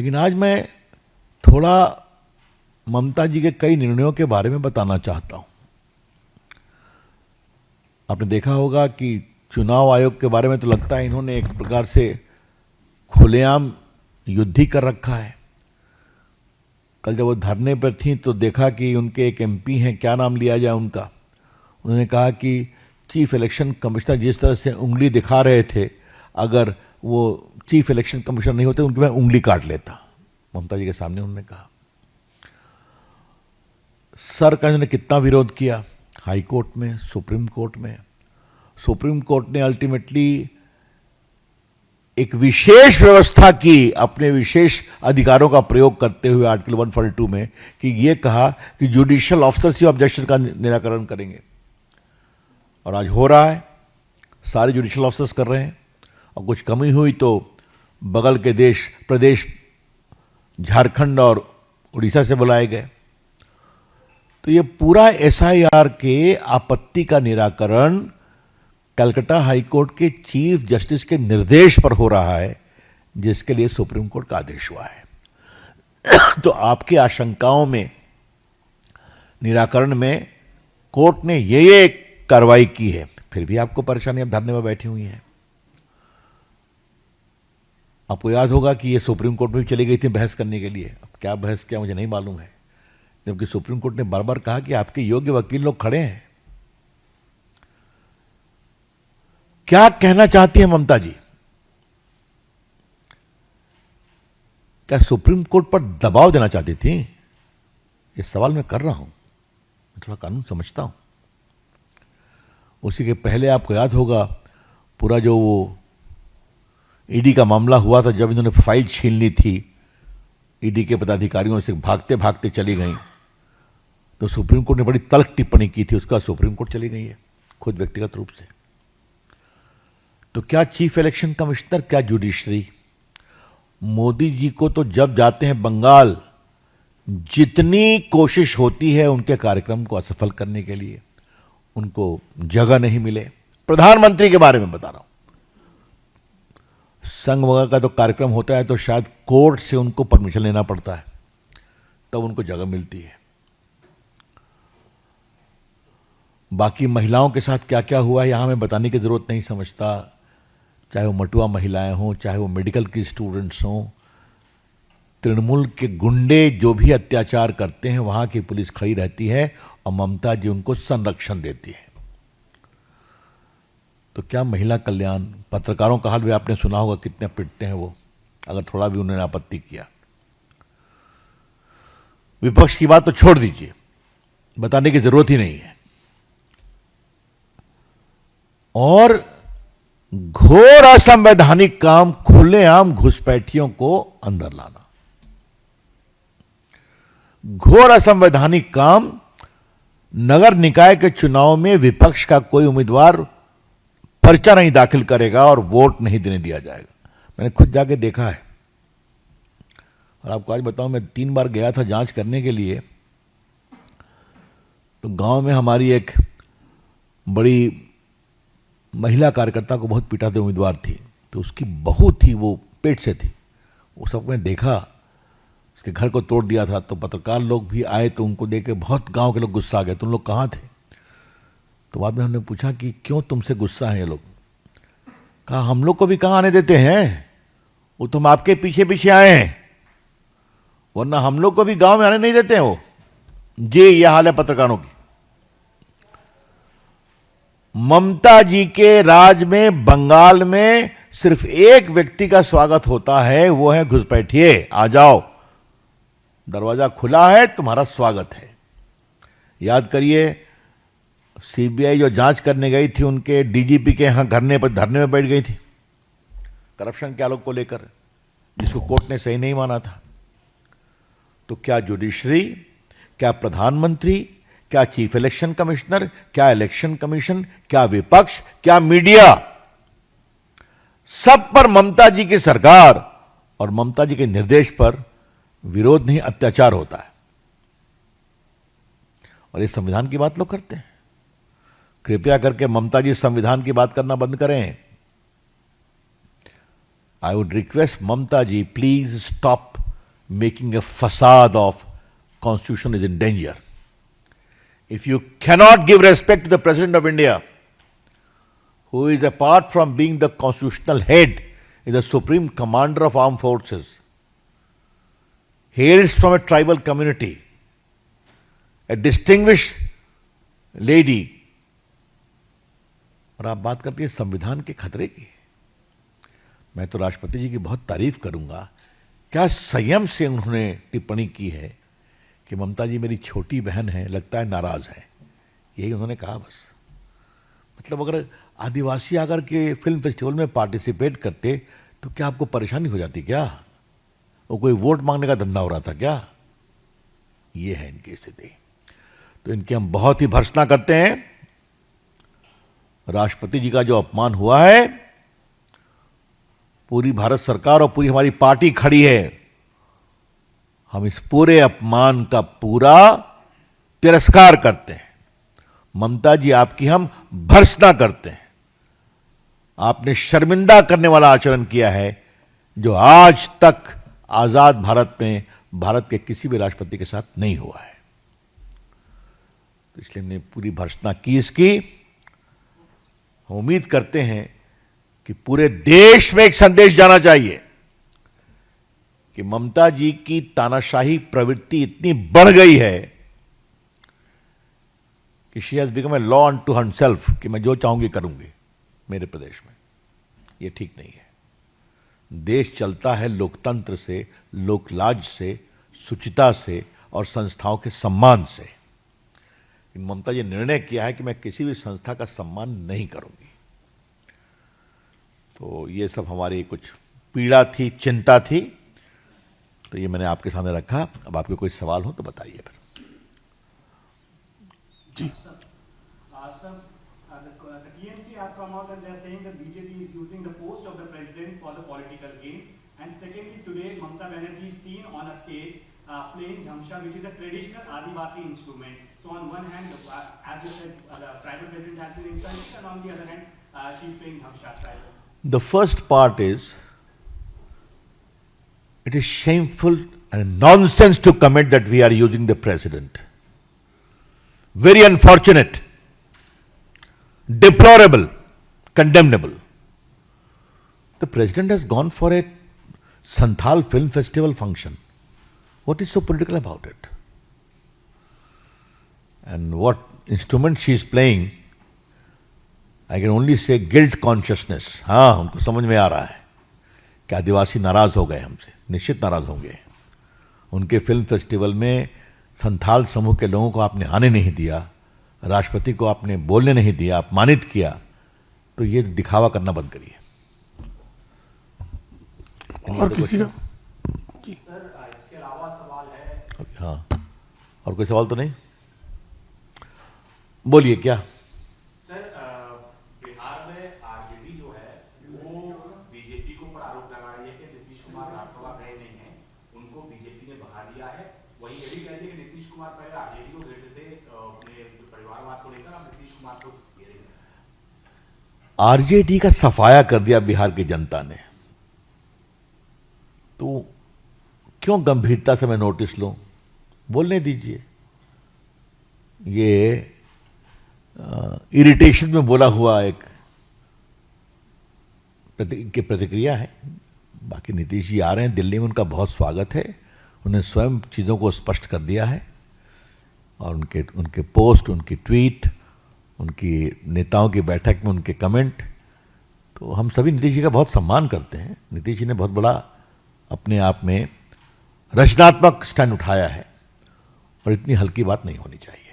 लेकिन आज मैं थोड़ा ममता जी के कई निर्णयों के बारे में बताना चाहता हूं। आपने देखा होगा कि चुनाव आयोग के बारे में तो लगता है इन्होंने एक प्रकार से खुलेआम युद्ध ही कर रखा है। कल जब वो धरने पर थी तो देखा कि उनके एक एमपी हैं, क्या नाम लिया जाए उनका, उन्होंने कहा कि चीफ इलेक्शन कमिश्नर जिस तरह से उंगली दिखा रहे थे, अगर वो चीफ इलेक्शन कमिश्नर नहीं होते उनकी मैं उंगली काट लेता। ममता जी के सामने उन्होंने कहा। सर का इन्होंने कितना विरोध किया, हाई कोर्ट में, सुप्रीम कोर्ट में। सुप्रीम कोर्ट ने अल्टीमेटली एक विशेष व्यवस्था की अपने विशेष अधिकारों का प्रयोग करते हुए आर्टिकल 142 में कि ये कहा कि जुडिशियल ऑफिसर्स ही ऑब्जेक्शन का निराकरण करेंगे। और आज हो रहा है, सारे जुडिशियल ऑफिसर्स कर रहे हैं। और कुछ कमी हुई तो बगल के देश प्रदेश झारखंड और उड़ीसा से बुलाए गए। तो ये पूरा एसआईआर के आपत्ति का निराकरण कलकत्ता हाई कोर्ट के चीफ जस्टिस के निर्देश पर हो रहा है, जिसके लिए सुप्रीम कोर्ट का आदेश हुआ है। तो आपकी आशंकाओं में निराकरण में कोर्ट ने ये कार्रवाई की है, फिर भी आपको परेशानी, अब धरने में बैठी हुई हैं। आपको याद होगा कि ये सुप्रीम कोर्ट में भी चली गई थी बहस करने के लिए। अब क्या बहस किया मुझे नहीं मालूम है, जबकि सुप्रीम कोर्ट ने बार बार कहा कि आपके योग्य वकील लोग खड़े हैं। क्या कहना चाहती है ममता जी? क्या सुप्रीम कोर्ट पर दबाव देना चाहती थी? ये सवाल मैं कर रहा हूं, मैं थोड़ा कानून समझता हूं। उसी के पहले आपको याद होगा पूरा जो वो ईडी का मामला हुआ था, जब इन्होंने फाइल छीन ली थी, ईडी के पदाधिकारियों से भागते भागते चली गई, तो सुप्रीम कोर्ट ने बड़ी तल्ख टिप्पणी की थी। उसका सुप्रीम कोर्ट चली गई है खुद व्यक्तिगत रूप से। तो क्या चीफ इलेक्शन कमिश्नर, क्या जुडिशरी? मोदी जी को तो जब जाते हैं बंगाल, जितनी कोशिश होती है उनके कार्यक्रम को असफल करने के लिए, उनको जगह नहीं मिले। प्रधानमंत्री के बारे में बता रहा हूं, संघ वगैरह का तो कार्यक्रम होता है तो शायद कोर्ट से उनको परमिशन लेना पड़ता है, तब उनको जगह मिलती है। बाकी महिलाओं के साथ क्या क्या हुआ है यहां मैं बताने की जरूरत नहीं समझता। चाहे वो मटुआ महिलाएं हों, चाहे वो मेडिकल की स्टूडेंट्स हों, तृणमूल के गुंडे जो भी अत्याचार करते हैं वहां की पुलिस खड़ी रहती है और ममता जी उनको संरक्षण देती है। तो क्या महिला कल्याण? पत्रकारों का हाल भी आपने सुना होगा, कितने पिटते हैं वो अगर थोड़ा भी उन्होंने आपत्ति किया। विपक्ष की बात तो छोड़ दीजिए, बताने की जरूरत ही नहीं है। और घोर असंवैधानिक काम, खुलेआम घुसपैठियों को अंदर लाना, घोर असंवैधानिक काम। नगर निकाय के चुनाव में विपक्ष का कोई उम्मीदवार पर्चा नहीं दाखिल करेगा और वोट नहीं देने दिया जाएगा। मैंने खुद जाके देखा है। और आपको आज बताऊं, मैं 3 बार गया था जांच करने के लिए। तो गांव में हमारी एक बड़ी महिला कार्यकर्ता को बहुत पीटा थे, उम्मीदवार थी, तो उसकी बहू थी, वो पेट से थी। वो सब मैं देखा, उसके घर को तोड़ दिया था। तो पत्रकार लोग भी आए तो उनको देख के बहुत गांव के लोग गुस्सा आ गए, तुम लोग कहाँ थे? तो बाद में हमने पूछा कि क्यों तुमसे गुस्सा है ये लोग? कहा हम लोग को भी कहाँ आने देते हैं, वो तुम आपके पीछे पीछे आए हैं, वरना हम लोग को भी गांव में आने नहीं देते हैं वो। जी ये हाल है पत्रकारों की। ममता जी के राज में बंगाल में सिर्फ एक व्यक्ति का स्वागत होता है, वो है घुसपैठिए, आ जाओ, दरवाजा खुला है, तुम्हारा स्वागत है। याद करिए, सीबीआई जो जांच करने गई थी उनके डीजीपी के यहां धरने में बैठ गई थी, करप्शन के आलोक को लेकर, जिसको कोर्ट ने सही नहीं माना था। तो क्या जुडिशरी, क्या प्रधानमंत्री, क्या चीफ इलेक्शन कमिश्नर, क्या इलेक्शन कमीशन, क्या विपक्ष, क्या मीडिया, सब पर ममता जी की सरकार और ममता जी के निर्देश पर विरोध नहीं अत्याचार होता है। और इस संविधान की बात लोग करते हैं। कृपया करके ममता जी संविधान की बात करना बंद करें। I would request Mamata ji, please stop making a facade of constitution is in danger. If you cannot give respect to the President of India, who is, apart from being the constitutional head, is the supreme commander of armed forces, hails from a tribal community, a distinguished lady, और आप बात करती है संविधान के खतरे की। मैं तो राष्ट्रपति जी की बहुत तारीफ करूंगा, क्या संयम से उन्होंने टिप्पणी की है कि ममता जी मेरी छोटी बहन है, लगता है नाराज है, यही उन्होंने कहा बस। मतलब अगर आदिवासी आकर के फिल्म फेस्टिवल में पार्टिसिपेट करते तो क्या आपको परेशानी हो जाती क्या? वो कोई वोट मांगने का धंधा हो रहा था क्या? ये है इनकी स्थिति। तो इनकी हम बहुत ही भर्त्सना करते हैं। राष्ट्रपति जी का जो अपमान हुआ है, पूरी भारत सरकार और पूरी हमारी पार्टी खड़ी है। हम इस पूरे अपमान का पूरा तिरस्कार करते हैं। ममता जी, आपकी हम भर्त्सना करते हैं। आपने शर्मिंदा करने वाला आचरण किया है जो आज तक आजाद भारत में भारत के किसी भी राष्ट्रपति के साथ नहीं हुआ है। तो इसलिए हमने पूरी भर्त्सना की इसकी। हम उम्मीद करते हैं कि पूरे देश में एक संदेश जाना चाहिए कि ममता जी की तानाशाही प्रवृत्ति इतनी बढ़ गई है कि she has become a law unto herself, कि मैं जो चाहूंगी करूंगी मेरे प्रदेश में। ये ठीक नहीं है। देश चलता है लोकतंत्र से, लोकलाज से, शुचिता से और संस्थाओं के सम्मान से। ममता जी ने निर्णय किया है कि मैं किसी भी संस्था का सम्मान नहीं करूंगी। तो ये सब हमारी कुछ पीड़ा थी, चिंता थी, तो ये मैंने आपके सामने रखा। अब आपके कोई सवाल हो तो बताइए फिर। जी the TMC have come out and they are saying that BJP is using the post of the president for the political gains. And secondly, today Mamata Banerjee is seen on a stage playing dhamsha, which is a traditional Adivasi instrument. So on one hand, as you said, the tribal president has been insulted, and on the other hand, she is playing dhamsha tribal. The first part is, it is shameful and nonsense to comment that we are using the president. Very unfortunate, deplorable, condemnable. The president has gone for a Santhal Film Festival function. What is so political about it? And what instrument she is playing, I can only say guilt consciousness. हाँ, उनको समझ में आ रहा है कि आदिवासी नाराज हो गए हमसे, निश्चित नाराज होंगे। उनके फिल्म फेस्टिवल में संथाल समूह के लोगों को आपने आने नहीं दिया, राष्ट्रपति को आपने बोलने नहीं दिया, अपमानित किया, तो ये दिखावा करना बंद करिए। और किसी का? सर, इसके अलावा सवाल है। हाँ, और कोई सवाल तो नहीं? बोलिए क्या? सर, बिहार में आरजेडी जो है वो बीजेपी को पर आरोप लगा रही है कि नीतीश कुमार राज्यसभा गए नहीं हैं, उनको बीजेपी ने बहा दिया है। वही ये भी कहते हैं कि नीतीश कुमार पहले आरजेडी को घेरते थे अपने परिवारवाद को लेकर, अब नीतीश कुमार को घेरेंगे। आरजेडी का सफाया कर दिया बिहार की जनता ने, तो क्यों गंभीरता से मैं नोटिस लूं? बोलने दीजिए। ये इरिटेशन में बोला हुआ एक प्रतिक्रिया है। बाकी नीतीश जी आ रहे हैं दिल्ली में, उनका बहुत स्वागत है। उन्हें स्वयं चीज़ों को स्पष्ट कर दिया है और उनके पोस्ट, उनकी ट्वीट, उनकी नेताओं की बैठक में उनके कमेंट, तो हम सभी नीतीश जी का बहुत सम्मान करते हैं। नीतीश जी ने बहुत बड़ा अपने आप में रचनात्मक स्टैंड उठाया है और इतनी हल्की बात नहीं होनी चाहिए।